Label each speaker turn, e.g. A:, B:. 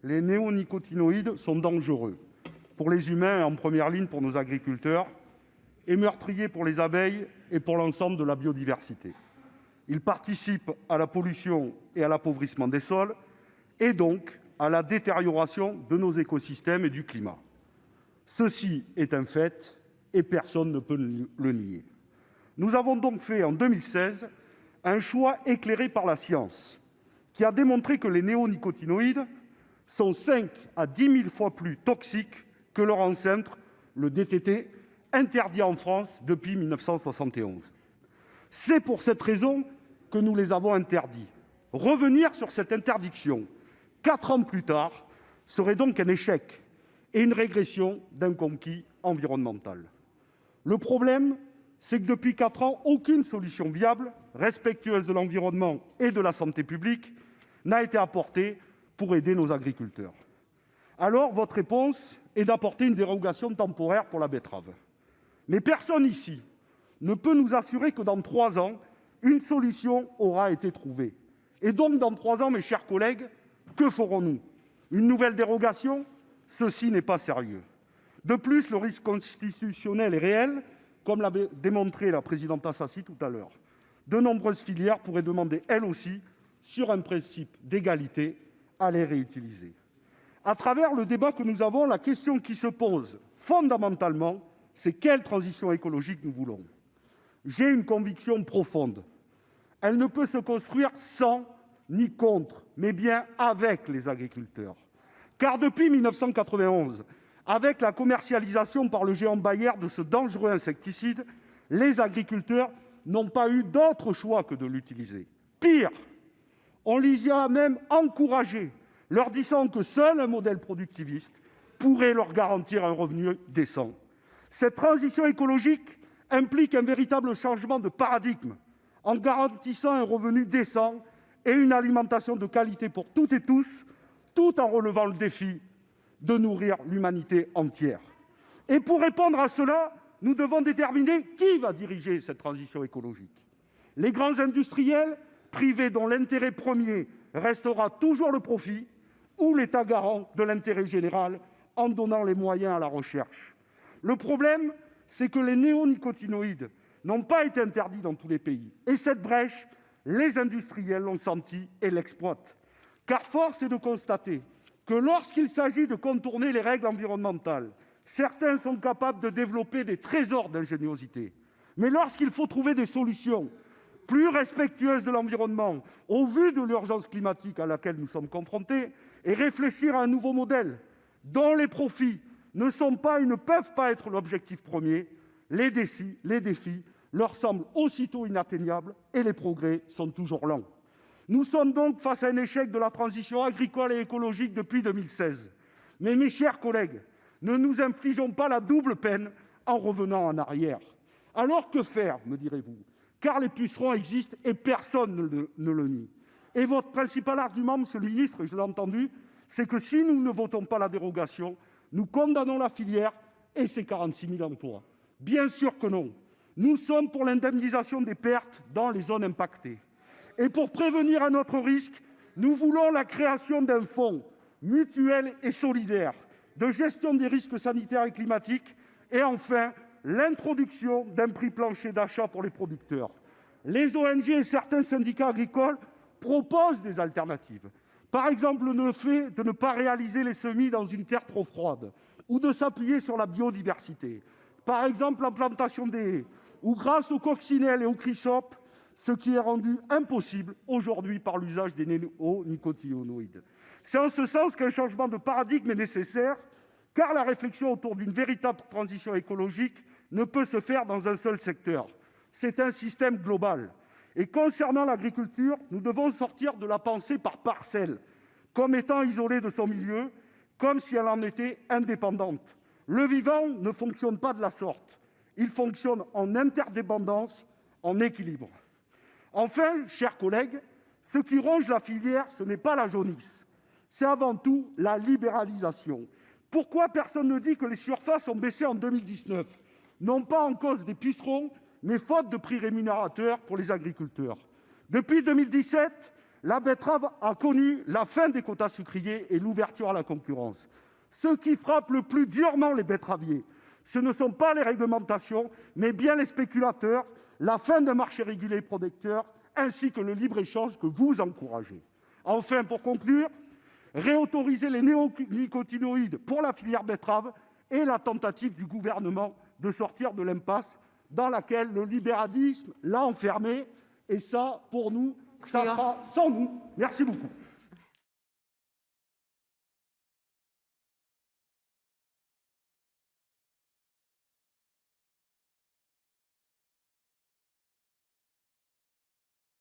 A: les néonicotinoïdes sont dangereux pour les humains et en première ligne pour nos agriculteurs, et meurtriers pour les abeilles et pour l'ensemble de la biodiversité. Ils participent à la pollution et à l'appauvrissement des sols, et donc à la détérioration de nos écosystèmes et du climat. Ceci est un fait et personne ne peut le nier. Nous avons donc fait, en 2016, un choix éclairé par la science, qui a démontré que les néonicotinoïdes sont 5 à 10 000 fois plus toxiques que leur ancêtre, le DDT, interdit en France depuis 1971. C'est pour cette raison que nous les avons interdits. Revenir sur cette interdiction 4 ans plus tard serait donc un échec et une régression d'un conquis environnemental. Le problème, c'est que depuis 4 ans, aucune solution viable, respectueuse de l'environnement et de la santé publique, n'a été apportée pour aider nos agriculteurs. Alors, votre réponse est d'apporter une dérogation temporaire pour la betterave. Mais personne ici ne peut nous assurer que dans 3 ans, une solution aura été trouvée. Et donc, dans 3 ans, mes chers collègues, que ferons-nous? Une nouvelle dérogation? Ceci n'est pas sérieux. De plus, le risque constitutionnel est réel, comme l'a démontré la présidente Assassi tout à l'heure. De nombreuses filières pourraient demander, elles aussi, sur un principe d'égalité, à les réutiliser. À travers le débat que nous avons, la question qui se pose fondamentalement, c'est quelle transition écologique nous voulons. J'ai une conviction profonde. Elle ne peut se construire sans ni contre, mais bien avec les agriculteurs. Car depuis 1991, avec la commercialisation par le géant Bayer de ce dangereux insecticide, les agriculteurs n'ont pas eu d'autre choix que de l'utiliser. Pire, on les y a même encouragés, leur disant que seul un modèle productiviste pourrait leur garantir un revenu décent. Cette transition écologique implique un véritable changement de paradigme, en garantissant un revenu décent et une alimentation de qualité pour toutes et tous, tout en relevant le défi de nourrir l'humanité entière. Et pour répondre à cela, nous devons déterminer qui va diriger cette transition écologique. Les grands industriels, privés dont l'intérêt premier restera toujours le profit, ou l'État garant de l'intérêt général en donnant les moyens à la recherche. Le problème, c'est que les néonicotinoïdes n'ont pas été interdits dans tous les pays. Et cette brèche, les industriels l'ont sentie et l'exploitent. Car force est de constater que lorsqu'il s'agit de contourner les règles environnementales, certains sont capables de développer des trésors d'ingéniosité. Mais lorsqu'il faut trouver des solutions plus respectueuses de l'environnement, au vu de l'urgence climatique à laquelle nous sommes confrontés, et réfléchir à un nouveau modèle dont les profits ne sont pas et ne peuvent pas être l'objectif premier, les défis leur semblent aussitôt inatteignables et les progrès sont toujours lents. Nous sommes donc face à un échec de la transition agricole et écologique depuis 2016. Mais mes chers collègues, ne nous infligeons pas la double peine en revenant en arrière. Alors que faire, me direz-vous? Car les pucerons existent et personne ne le nie. Et votre principal argument, monsieur le ministre, je l'ai entendu, c'est que si nous ne votons pas la dérogation, nous condamnons la filière et ses 46 000 emplois. Bien sûr que non. Nous sommes pour l'indemnisation des pertes dans les zones impactées. Et pour prévenir un autre risque, nous voulons la création d'un fonds mutuel et solidaire de gestion des risques sanitaires et climatiques et enfin l'introduction d'un prix plancher d'achat pour les producteurs. Les ONG et certains syndicats agricoles proposent des alternatives. Par exemple, le fait de ne pas réaliser les semis dans une terre trop froide ou de s'appuyer sur la biodiversité. Par exemple, la plantation des haies ou grâce aux coccinelles et aux chrysopes, ce qui est rendu impossible aujourd'hui par l'usage des néonicotinoïdes. C'est en ce sens qu'un changement de paradigme est nécessaire, car la réflexion autour d'une véritable transition écologique ne peut se faire dans un seul secteur. C'est un système global. Et concernant l'agriculture, nous devons sortir de la pensée par parcelles, comme étant isolée de son milieu, comme si elle en était indépendante. Le vivant ne fonctionne pas de la sorte. Il fonctionne en interdépendance, en équilibre. Enfin, chers collègues, ce qui ronge la filière, ce n'est pas la jaunisse, c'est avant tout la libéralisation. Pourquoi personne ne dit que les surfaces ont baissé en 2019? Non pas en cause des pucerons, mais faute de prix rémunérateurs pour les agriculteurs. Depuis 2017, la betterave a connu la fin des quotas sucriers et l'ouverture à la concurrence. Ce qui frappe le plus durement les betteraviers, ce ne sont pas les réglementations, mais bien les spéculateurs, la fin d'un marché régulé et protecteur, ainsi que le libre-échange que vous encouragez. Enfin, pour conclure, réautoriser les néonicotinoïdes pour la filière betterave est la tentative du Gouvernement de sortir de l'impasse dans laquelle le libéralisme l'a enfermé. Et ça, pour nous, ça sera sans nous. Merci beaucoup.